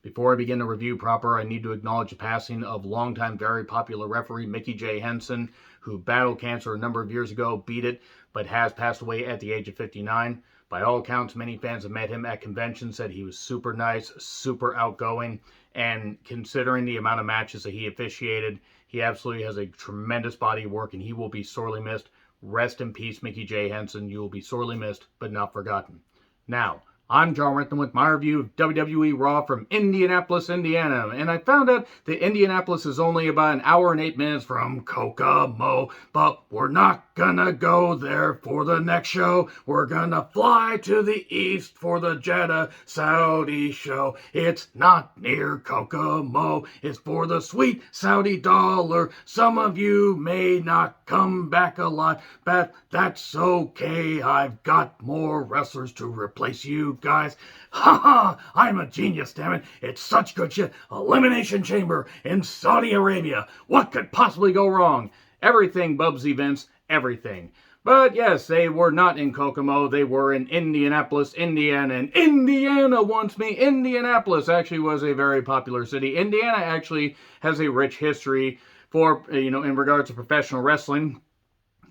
Before I begin the review proper, I need to acknowledge the passing of longtime very popular referee Mickey J. Henson, who battled cancer a number of years ago, beat it, but has passed away at the age of 59. By all accounts, many fans have met him at conventions, said he was super nice, super outgoing, and considering the amount of matches that he officiated, he absolutely has a tremendous body of work, and he will be sorely missed. Rest in peace, Mickey J. Henson. You will be sorely missed, but not forgotten. Now, I'm John Renton with my review of WWE Raw from Indianapolis, Indiana. And I found out that Indianapolis is only about an hour and 8 minutes from Kokomo. But we're not gonna go there for the next show. We're gonna fly to the east for the Jeddah Saudi show. It's not near Kokomo. It's for the sweet Saudi dollar. Some of you may not come back alive, but that's okay. I've got more wrestlers to replace you guys. Ha ha! I'm a genius, damn it. It's such good shit. Elimination Chamber in Saudi Arabia. What could possibly go wrong? Everything, Bubsy Vince. Everything. But yes, they were not in Kokomo. They were in Indianapolis, Indiana. And Indiana wants me. Indianapolis actually was a very popular city. Indiana actually has a rich history for, in regards to professional wrestling.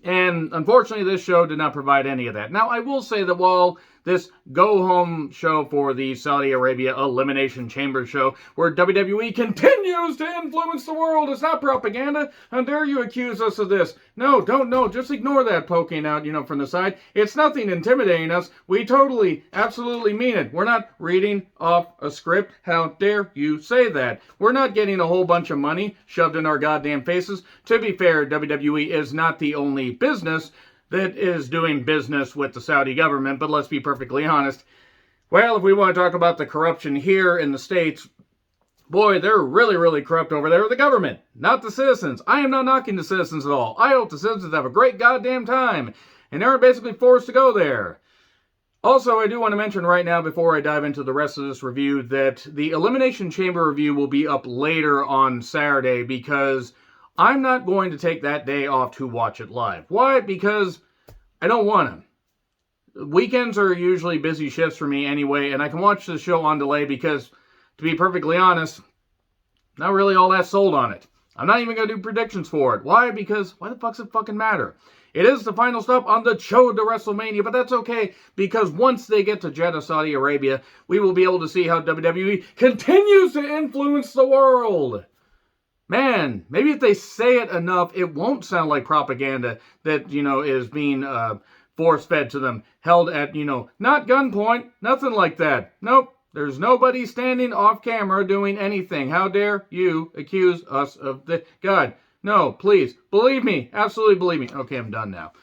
And unfortunately, this show did not provide any of that. Now, I will say that while this go-home show for the Saudi Arabia Elimination Chamber show, where WWE continues to influence the world, it's not propaganda. How dare you accuse us of this? No, just ignore that poking out, from the side. It's nothing intimidating us. We totally, absolutely mean it. We're not reading off a script. How dare you say that? We're not getting a whole bunch of money shoved in our goddamn faces. To be fair, WWE is not the only business that is doing business with the Saudi government, but let's be perfectly honest. Well, if we want to talk about the corruption here in the States, boy, they're really, really corrupt over there with the government, not the citizens. I am not knocking the citizens at all. I hope the citizens have a great goddamn time, and they're basically forced to go there. Also, I do want to mention right now, before I dive into the rest of this review, that the Elimination Chamber review will be up later on Saturday, because I'm not going to take that day off to watch it live. Why? Because I don't want to. Weekends are usually busy shifts for me anyway, and I can watch the show on delay because, to be perfectly honest, not really all that sold on it. I'm not even going to do predictions for it. Why? Because why the fuck's it fucking matter? It is the final stop on the show to WrestleMania, but that's okay, because once they get to Jeddah, Saudi Arabia, we will be able to see how WWE continues to influence the world. Man, maybe if they say it enough, it won't sound like propaganda that, is being force-fed to them, held at, not gunpoint, nothing like that. Nope, there's nobody standing off camera doing anything. How dare you accuse us of the... God, no, please, believe me, absolutely believe me. Okay, I'm done now.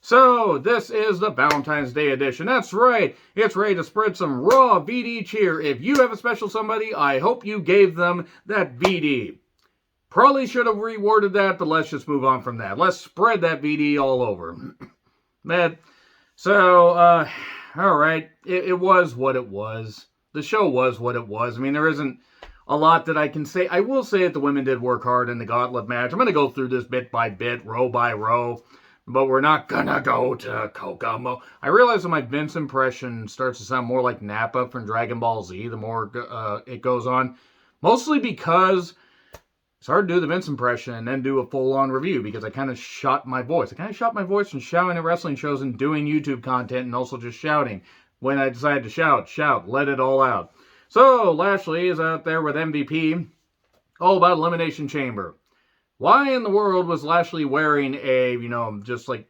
So, this is the Valentine's Day edition. That's right, it's ready to spread some raw VD cheer. If you have a special somebody, I hope you gave them that VD. Probably should have reworded that, but let's just move on from that. Let's spread that VD all over. Man, so, all right, it was what it was. The show was what it was. I mean, there isn't a lot that I can say. I will say that the women did work hard in the Gauntlet match. I'm going to go through this bit by bit, row by row, but we're not going to go to Kokomo. I realize that my Vince impression starts to sound more like Nappa from Dragon Ball Z the more it goes on, mostly because it's hard to do the Vince impression and then do a full-on review because I kind of shot my voice. I kind of shot my voice from shouting at wrestling shows and doing YouTube content and also just shouting. When I decided to shout, let it all out. So, Lashley is out there with MVP, all about Elimination Chamber. Why in the world was Lashley wearing a, just like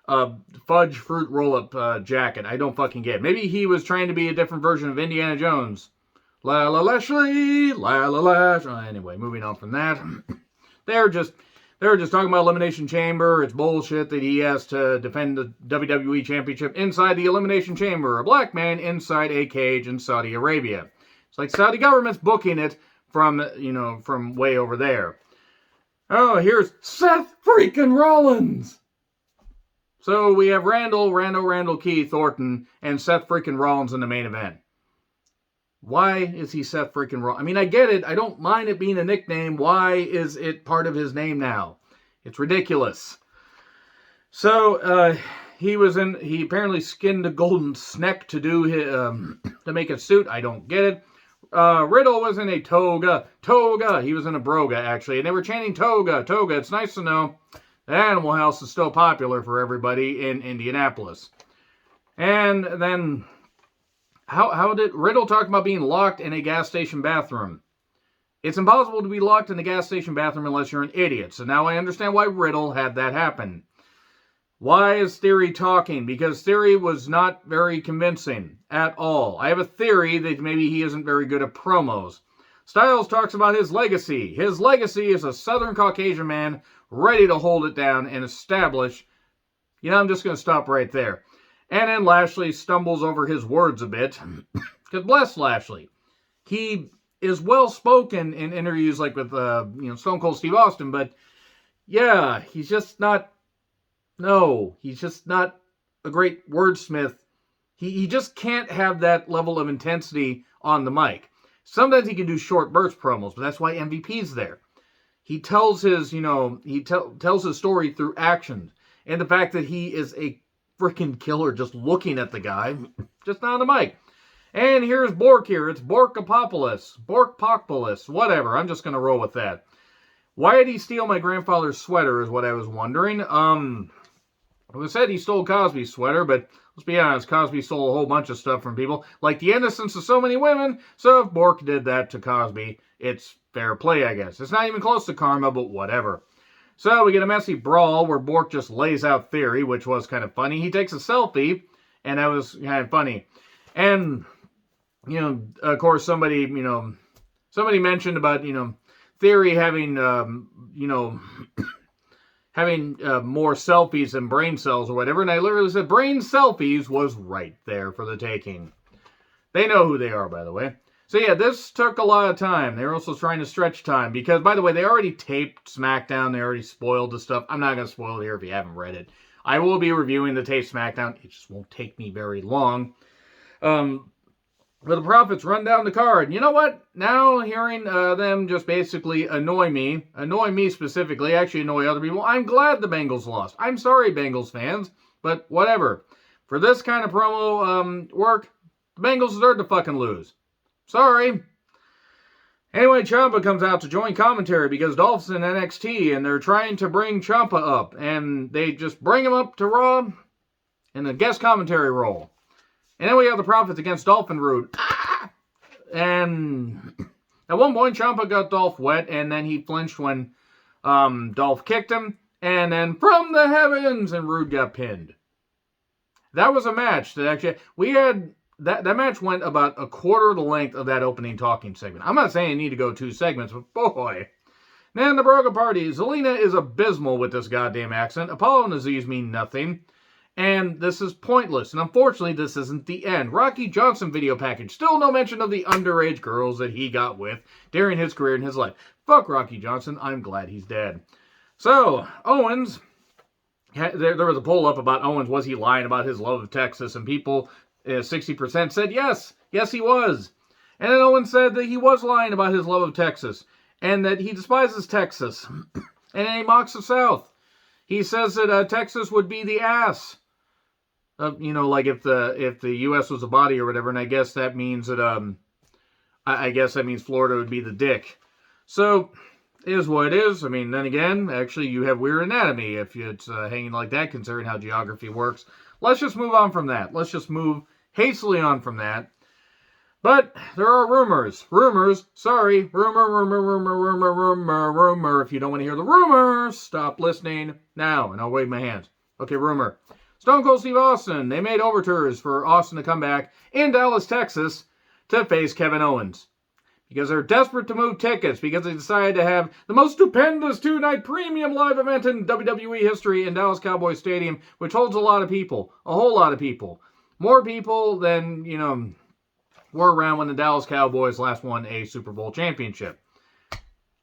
a fudge fruit roll-up jacket? I don't fucking get it. Maybe he was trying to be a different version of Indiana Jones. La la Lashley, la la Lash. Anyway, moving on from that. They were just talking about Elimination Chamber. It's bullshit that he has to defend the WWE Championship inside the Elimination Chamber. A black man inside a cage in Saudi Arabia. It's like Saudi government's booking it from way over there. Oh, here's Seth freaking Rollins. So we have Randall, Keith, Orton, and Seth freaking Rollins in the main event. Why is he Seth freaking Rollins? I mean, I get it. I don't mind it being a nickname. Why is it part of his name now? It's ridiculous. So, he apparently skinned a golden snake to do to make a suit. I don't get it. Riddle was in a toga. Toga. He was in a broga, actually. And they were chanting toga. Toga. It's nice to know that Animal House is still popular for everybody in Indianapolis. And then, how did Riddle talk about being locked in a gas station bathroom? It's impossible to be locked in a gas station bathroom unless you're an idiot. So now I understand why Riddle had that happen. Why is Theory talking? Because Theory was not very convincing at all. I have a theory that maybe he isn't very good at promos. Styles talks about his legacy. His legacy is a Southern Caucasian man ready to hold it down and establish. I'm just going to stop right there. And then Lashley stumbles over his words a bit. Because bless Lashley. He is well-spoken in interviews like with Stone Cold Steve Austin, but yeah, he's just not a great wordsmith. He just can't have that level of intensity on the mic. Sometimes he can do short burst promos, but that's why MVP's there. He tells his, tells his story through action. And the fact that he is a freaking killer just looking at the guy, just not on the mic. And here's Bork here. It's Borkpopolis, whatever. I'm just going to roll with that. Why did he steal my grandfather's sweater is what I was wondering. It was said he stole Cosby's sweater, but let's be honest, Cosby stole a whole bunch of stuff from people, like the innocence of so many women, so if Bork did that to Cosby, it's fair play, I guess. It's not even close to karma, but whatever. So we get a messy brawl where Bork just lays out Theory, which was kind of funny. He takes a selfie, and that was kind of funny. And, of course, somebody mentioned about, Theory having, having more selfies than brain cells or whatever. And I literally said brain selfies was right there for the taking. They know who they are, by the way. So yeah, this took a lot of time. They were also trying to stretch time because, by the way, they already taped SmackDown. They already spoiled the stuff. I'm not going to spoil it here if you haven't read it. I will be reviewing the taped SmackDown. It just won't take me very long. But the Profits run down the card. You know what? Now hearing them just basically annoy me specifically, actually annoy other people, I'm glad the Bengals lost. I'm sorry, Bengals fans, but whatever. For this kind of promo work, the Bengals deserve to fucking lose. Sorry. Anyway, Ciampa comes out to join commentary because Dolph's in NXT, and they're trying to bring Ciampa up, and they just bring him up to Raw in a guest commentary role. And then we have the Profits against Dolph and Rude. And at one point, Ciampa got Dolph wet, and then he flinched when Dolph kicked him. And then from the heavens, and Rude got pinned. That was a match that actually, we had, that match went about a quarter of the length of that opening talking segment. I'm not saying you need to go 2 segments, but boy. Then the Broga Party. Zelina is abysmal with this goddamn accent. Apollo and Aziz mean nothing. And this is pointless. And unfortunately, this isn't the end. Rocky Johnson video package. Still no mention of the underage girls that he got with during his career and his life. Fuck Rocky Johnson. I'm glad he's dead. So, Owens. There was a poll up about Owens. Was he lying about his love of Texas? And people, 60% said yes. Yes, he was. And then Owens said that he was lying about his love of Texas. And that he despises Texas. And then he mocks the South. He says that Texas would be the ass. Like if the U.S. was a body or whatever, and I guess that means that I guess that means Florida would be the dick. So it is what it is. I mean, then again, actually, you have weird anatomy if it's hanging like that, considering how geography works. Let's just move on from that. Let's just move hastily on from that. But there are rumors. Sorry, rumor. If you don't want to hear the rumors, stop listening now, and I'll wave my hands. Okay, rumor. Stone Cold Steve Austin, they made overtures for Austin to come back in Dallas, Texas to face Kevin Owens. Because they're desperate to move tickets, because they decided to have the most stupendous 2-night premium live event in WWE history in Dallas Cowboys Stadium, which holds a lot of people. A whole lot of people. More people than, were around when the Dallas Cowboys last won a Super Bowl championship.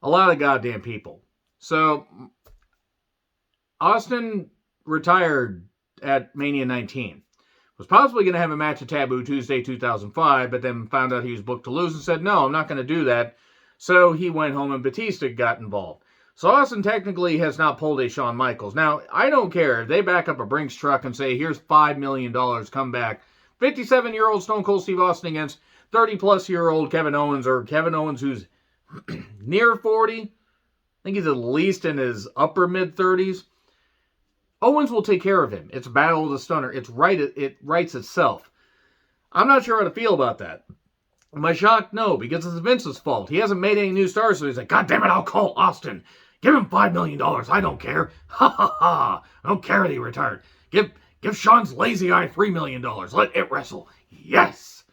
A lot of goddamn people. So, Austin retired at Mania 19. Was possibly going to have a match at Taboo Tuesday 2005, but then found out he was booked to lose and said, no, I'm not going to do that. So he went home and Batista got involved. So Austin technically has not pulled a Shawn Michaels. Now, I don't care if they back up a Brinks truck and say, here's $5 million, come back. 57-year-old Stone Cold Steve Austin against 30-plus-year-old Kevin Owens, or Kevin Owens who's near 40. I think he's at least in his upper mid-30s. Owens will take care of him. It's a battle of the stunner. It writes itself. I'm not sure how to feel about that. Am I shocked? No, because it's Vince's fault. He hasn't made any new stars, so he's like, God damn it, I'll call Austin. Give him $5 million. I don't care. Ha ha ha. I don't care that he retired. Give Sean's lazy eye $3 million. Let it wrestle. Yes.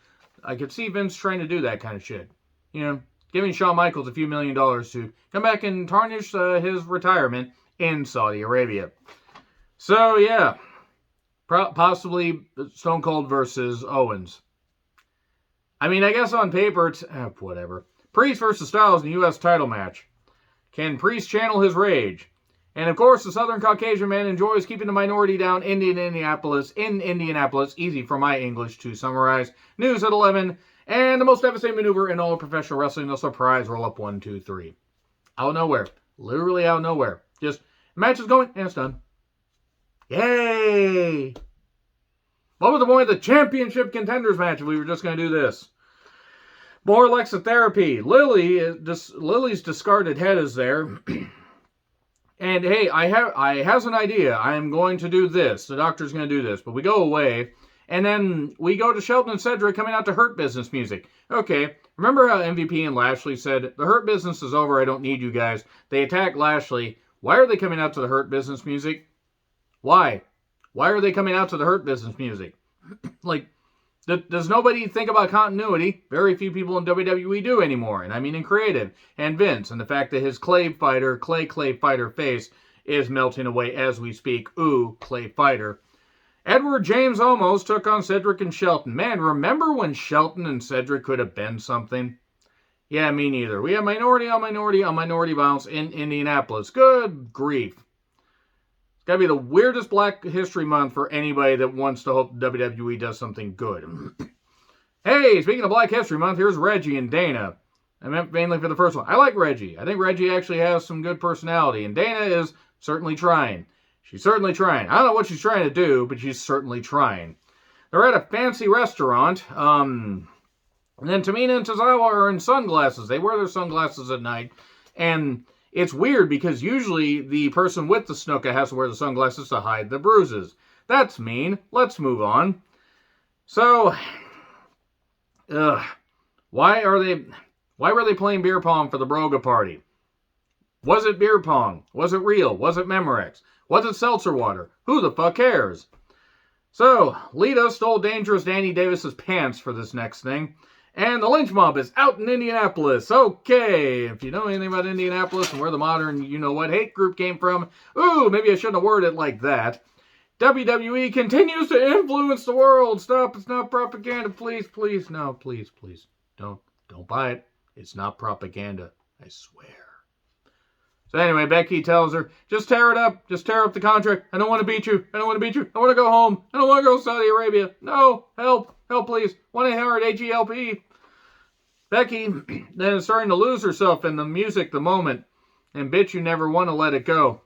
I could see Vince trying to do that kind of shit. You know, giving Shawn Michaels a few $1 million to come back and tarnish his retirement in Saudi Arabia. So, yeah. Possibly Stone Cold versus Owens. I mean, I guess on paper, it's whatever. Priest versus Styles in the U.S. title match. Can Priest channel his rage? And of course, the Southern Caucasian man enjoys keeping the minority down in Indianapolis. Easy for my English to summarize. News at 11. And the most devastating maneuver in all of professional wrestling. No surprise. Roll up 1, 2, 3. Out of nowhere. Literally out of nowhere. Just, the match is going, and it's done. Yay! What was the point of the championship contenders match if we were just going to do this? More Lexotherapy. Lily's discarded head is there. And hey, I has an idea. I am going to do this. The doctor's going to do this. But we go away. And then we go to Shelton and Cedric coming out to Hurt Business music. Okay, remember how MVP and Lashley said, the Hurt Business is over, I don't need you guys. They attack Lashley. Why are they coming out to the Hurt Business music? Why? Why are they coming out to the Hurt Business music? Like, does nobody think about continuity? Very few people in WWE do anymore, and I mean in creative. And Vince, and the fact that his clay fighter face is melting away as we speak. Ooh, clay fighter. Edward James Olmos took on Cedric and Shelton. Man, remember when Shelton and Cedric could have been something? Yeah, me neither. We have minority on minority violence in Indianapolis. Good grief. It's got to be the weirdest Black History Month for anybody that wants to hope WWE does something good. Hey, speaking of Black History Month, here's Reggie and Dana. I meant mainly for the first one. I like Reggie. I think Reggie actually has some good personality. And Dana is certainly trying. She's certainly trying. I don't know what she's trying to do, but she's certainly trying. They're at a fancy restaurant. And then Tamina and Tozawa are in sunglasses. They wear their sunglasses at night. And it's weird because usually the person with the snuka has to wear the sunglasses to hide the bruises. That's mean. Let's move on. So, why were they playing beer pong for the Broga party? Was it beer pong? Was it real? Was it Memorex? Was it seltzer water? Who the fuck cares? So, Lita stole Dangerous Danny Davis's pants for this next thing. And the lynch mob is out in Indianapolis. Okay, if you know anything about Indianapolis and where the modern you-know-what hate group came from, ooh, maybe I shouldn't have worded it like that. WWE continues to influence the world. Stop, it's not propaganda. Please, please, no, please, please. Don't buy it. It's not propaganda. I swear. So anyway, Becky tells her, just tear it up. Just tear up the contract. I don't want to beat you. I don't want to beat you. I want to go home. I don't want to go to Saudi Arabia. No, help. Help, please. 1-800-HELP. Becky then is starting to lose herself in the music, the moment. And bitch, you never want to let it go.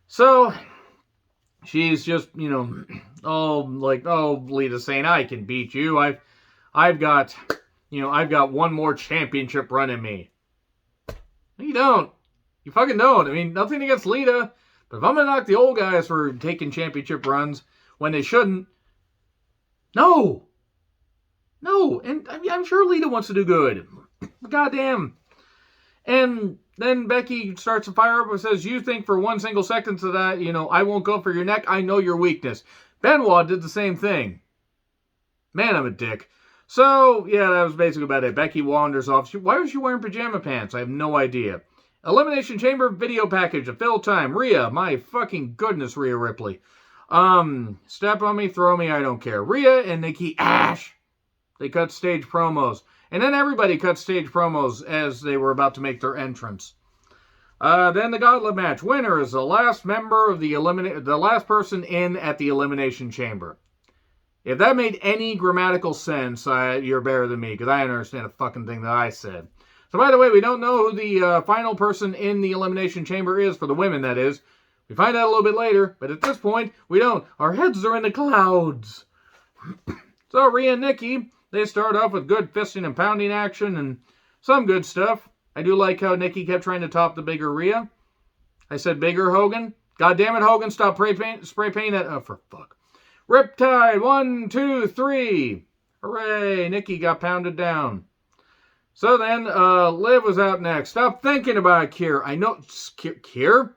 So, she's just, Lita saying, I can beat you. I've got one more championship run in me. No, you don't. You fucking don't. I mean, nothing against Lita. But if I'm going to knock the old guys for taking championship runs when they shouldn't, no. No, and I'm sure Lita wants to do good. Goddamn. And then Becky starts to fire up and says, you think for one single second to that, I won't go for your neck. I know your weakness. Benoit did the same thing. Man, I'm a dick. So, yeah, that was basically about it. Becky wanders off. Why was she wearing pajama pants? I have no idea. Elimination Chamber video package of fill time. Rhea, my fucking goodness, Rhea Ripley. Step on me, throw me, I don't care. Rhea and Nikki Ash. They cut stage promos. And then everybody cut stage promos as they were about to make their entrance. Then the Gauntlet match. Winner is the last member of the last person in at the Elimination Chamber. If that made any grammatical sense, you're better than me, because I don't understand a fucking thing that I said. So by the way, we don't know who the final person in the Elimination Chamber is, for the women, that is. We find out a little bit later, but at this point, we don't. Our heads are in the clouds. So Rhea and Nikki they start off with good fisting and pounding action and some good stuff. I do like how Nikki kept trying to top the bigger Rhea. I said bigger Hogan. God damn it, Hogan, stop spray painting that. Oh, for fuck. Riptide, 1, 2, 3. Hooray, Nikki got pounded down. So then, Liv was out next. Stop thinking about it, Kier. I know, Kier?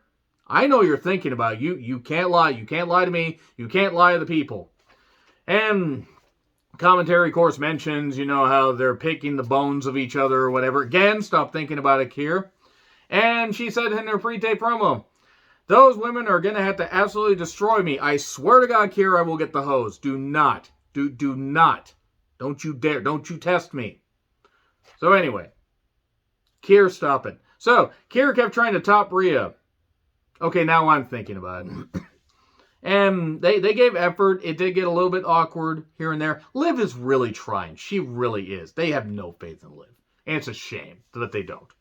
I know you're thinking about it. You can't lie. You can't lie to me. You can't lie to the people. And commentary, of course, mentions, how they're picking the bones of each other or whatever. Again, stop thinking about it, Kier. And she said in her pre-tape promo, those women are going to have to absolutely destroy me. I swear to God, Kier, I will get the hose. Do not. Do not. Don't you dare. Don't you test me. So anyway, Kier, stop it. So, Kier kept trying to top Rhea. Okay, now I'm thinking about it. And they gave effort. It did get a little bit awkward here and there. Liv is really trying. She really is. They have no faith in Liv. And it's a shame that they don't.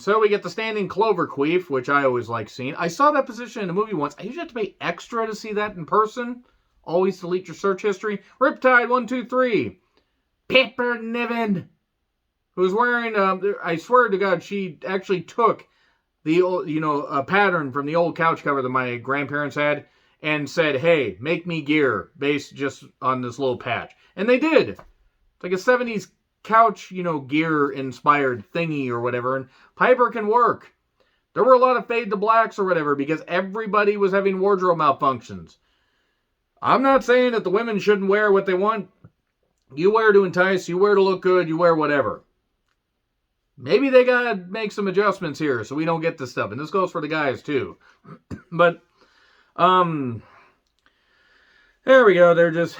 So we get the standing clover queef, which I always like seeing. I saw that position in a movie once. I usually have to pay extra to see that in person. Always delete your search history. Riptide, 1, 2, 3. Pepper Niven, who's wearing, I swear to God, she actually took the old, a pattern from the old couch cover that my grandparents had and said, hey, make me gear based just on this little patch. And they did. It's like a 70s couch, gear inspired thingy or whatever. And Piper can work. There were a lot of fade to blacks or whatever because everybody was having wardrobe malfunctions. I'm not saying that the women shouldn't wear what they want. You wear to entice, you wear to look good, you wear whatever. Maybe they gotta make some adjustments here so we don't get this stuff. And this goes for the guys too. But, there we go. They're just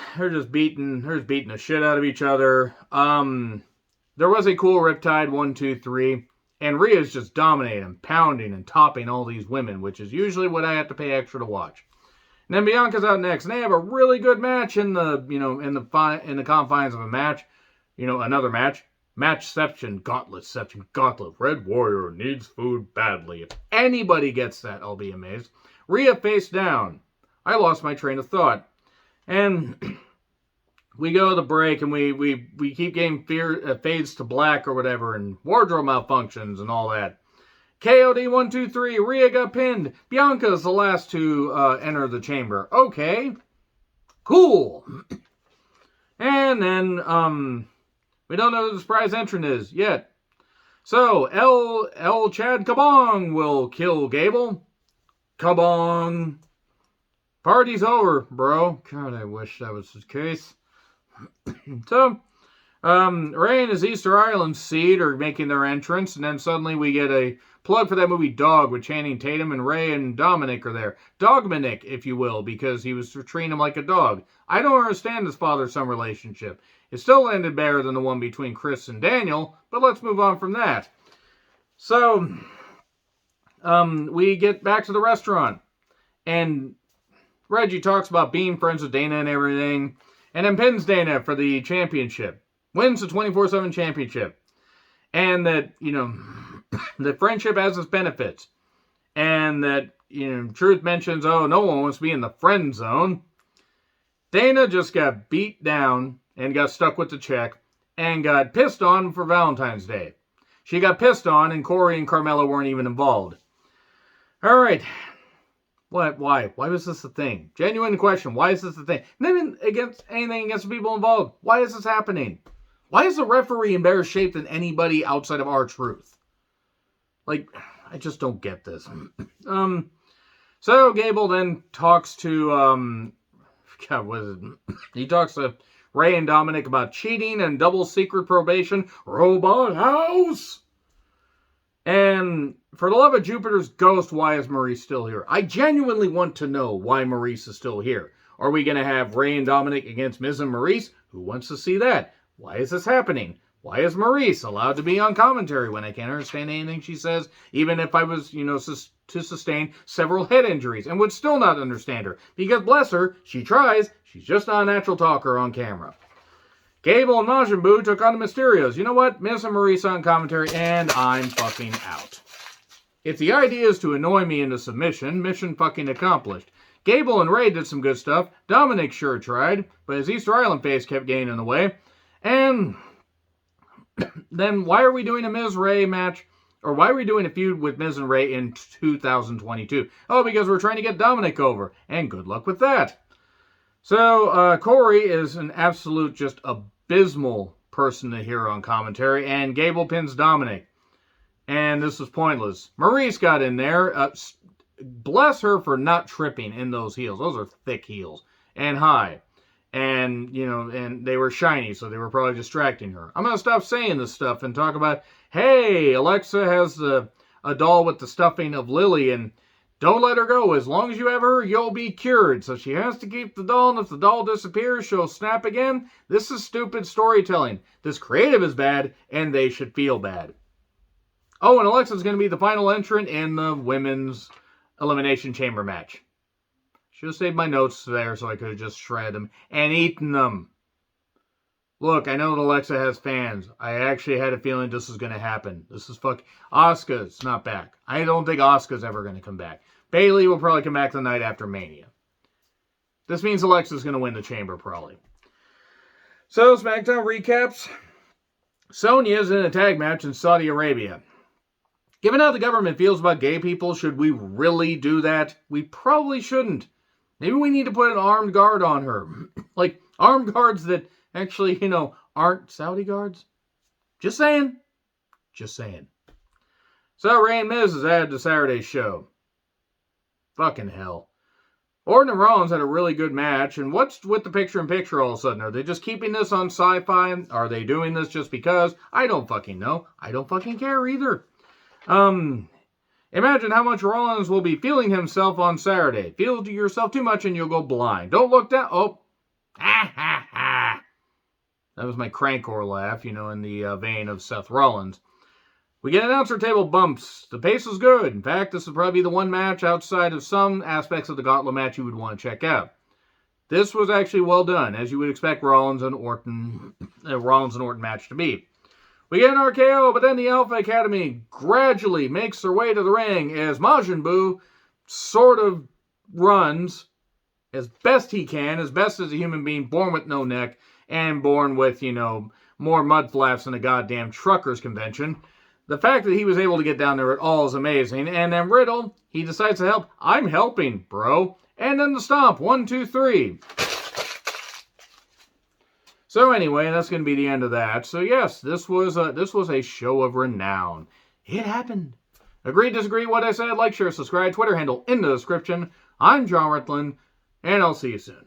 beating the shit out of each other. There was a cool Riptide 1, 2, 3. And Rhea's just dominating, pounding, and topping all these women, which is usually what I have to pay extra to watch. And then Bianca's out next, and they have a really good match in the, in the confines of a match. Another match. Matchception, Gauntlet. Red Warrior needs food badly. If anybody gets that, I'll be amazed. Rhea face down. I lost my train of thought. And we go to the break, and we keep getting fades to black or whatever, and wardrobe malfunctions and all that. KOD 1, 2, 3. Rhea got pinned. Bianca's the last to enter the chamber. Okay. Cool. And then, we don't know who the surprise entrant is yet. So, El Chad Kabong will kill Gable. Kabong. Party's over, bro. God, I wish that was the case. So, Ray and his Easter Island seed are making their entrance, and then suddenly we get a plug for that movie Dog with Channing Tatum, and Ray and Dominic are there. Dogmanic, if you will, because he was treating him like a dog. I don't understand this father-son relationship. It still ended better than the one between Chris and Daniel, but let's move on from that. So, we get back to the restaurant, and Reggie talks about being friends with Dana and everything, and then pins Dana for the championship. Wins the 24/7 championship. And that, that friendship has its benefits. And that, Truth mentions, no one wants to be in the friend zone. Dana just got beat down and got stuck with the check and got pissed on for Valentine's Day. She got pissed on and Corey and Carmella weren't even involved. All right. What? Why? Why was this a thing? Genuine question. Why is this a thing? Nothing against anything against the people involved. Why is this happening? Why is the referee in better shape than anybody outside of R-Truth? Like, I just don't get this. So Gable then talks to, God, what is it? He talks to Ray and Dominic about cheating and double secret probation. Robot House! And for the love of Jupiter's ghost, why is Maurice still here? I genuinely want to know why Maurice is still here. Are we going to have Ray and Dominic against Miz and Maurice? Who wants to see that? Why is this happening? Why is Maurice allowed to be on commentary when I can't understand anything she says, even if I was, to sustain several head injuries and would still not understand her? Because, bless her, she tries. She's just not a natural talker on camera. Gable and Majin Buu took on the Mysterios. You know what? Miz and Maurice on commentary, and I'm fucking out. If the idea is to annoy me into submission, mission fucking accomplished. Gable and Ray did some good stuff. Dominic sure tried, but his Easter Island face kept getting in the way. And then why are we doing a Miz-Ray match? Or why are we doing a feud with Miz and Ray in 2022? Oh, because we're trying to get Dominic over. And good luck with that. So, Corey is an absolute, just abysmal person to hear on commentary. And Gable pins Dominic. And this was pointless. Maurice got in there. Bless her for not tripping in those heels. Those are thick heels. And high. And, and they were shiny, so they were probably distracting her. I'm going to stop saying this stuff and talk about, hey, Alexa has a doll with the stuffing of Lily, and don't let her go. As long as you have her, you'll be cured. So she has to keep the doll, and if the doll disappears, she'll snap again. This is stupid storytelling. This creative is bad, and they should feel bad. Oh, and Alexa's going to be the final entrant in the women's Elimination Chamber match. Should have saved my notes there so I could have just shredded them and eaten them. Look, I know that Alexa has fans. I actually had a feeling this was going to happen. This is Asuka's not back. I don't think Asuka's ever going to come back. Bayley will probably come back the night after Mania. This means Alexa's going to win the Chamber, probably. So, SmackDown recaps. Sonya's in a tag match in Saudi Arabia. Given how the government feels about gay people, should we really do that? We probably shouldn't. Maybe we need to put an armed guard on her. Like, armed guards that actually, aren't Saudi guards. Just saying. Just saying. So, Ray and Miz is added to Saturday's show. Fucking hell. Orton and Rollins had a really good match, and what's with the picture-in-picture all of a sudden? Are they just keeping this on Sci-Fi? Are they doing this just because? I don't fucking know. I don't fucking care either. Imagine how much Rollins will be feeling himself on Saturday. Feel yourself too much and you'll go blind. Don't look down. Oh. Ha ha ha. That was my Crankor laugh, in the vein of Seth Rollins. We get announcer table bumps. The pace was good. In fact, this would probably be the one match outside of some aspects of the Gauntlet match you would want to check out. This was actually well done, as you would expect Rollins and Orton match to be. We get an RKO, but then the Alpha Academy gradually makes their way to the ring as Majin Buu sort of runs as best he can, as best as a human being born with no neck and born with, more mud flaps than a goddamn truckers convention. The fact that he was able to get down there at all is amazing. And then Riddle, he decides to help. I'm helping, bro. And then the stomp. 1, 2, 3. So anyway, that's going to be the end of that. So yes, this was a show of renown. It happened. Agree, disagree, what I said? Like, share, subscribe, Twitter handle in the description. I'm John Ritlin, and I'll see you soon.